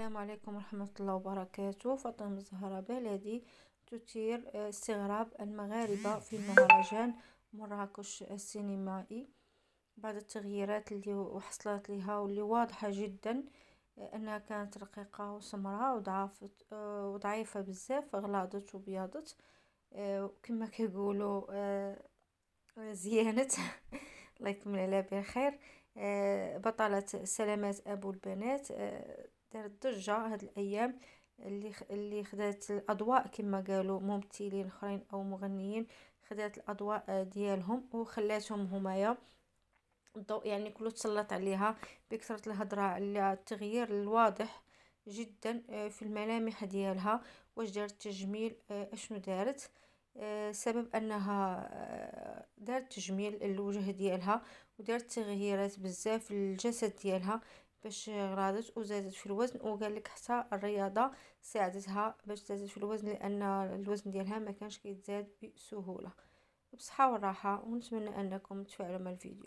السلام عليكم ورحمة الله وبركاته. فاطمة الزهراء بلدي تثير استغراب المغاربة في مهرجان مراكش السينمائي بعد التغييرات اللي حصلت لها واللي واضحة جدا، أنها كانت رقيقة وسمراء وضعيفة بزاف، غلاضت وبيضت، كما كيقولوا زيانت. الله يكمل عليها بخير. بطلة سلامات أبو البنات دارت ضجة هاد الأيام، اللي خدات الأضواء كما قالوا ممثلين آخرين أو مغنيين، خدات الأضواء ديالهم وخلاتهم همايا الضوء، يعني كله تسلط عليها بكثرة الهضرة على التغيير الواضح جدا في الملامح ديالها. واش دارت تجميل؟ اشنو دارت؟ سبب انها دارت تجميل الوجه ديالها ودارت تغييرات بزاف في الجسد ديالها باش غادت وزادت في الوزن، وقال لك حتى الرياضه ساعدتها باش تزيد في الوزن، لان الوزن ديالها ما كانش كيتزاد بسهوله. بصحه والراحه، ونتمنى انكم تفاعلوا مع الفيديو.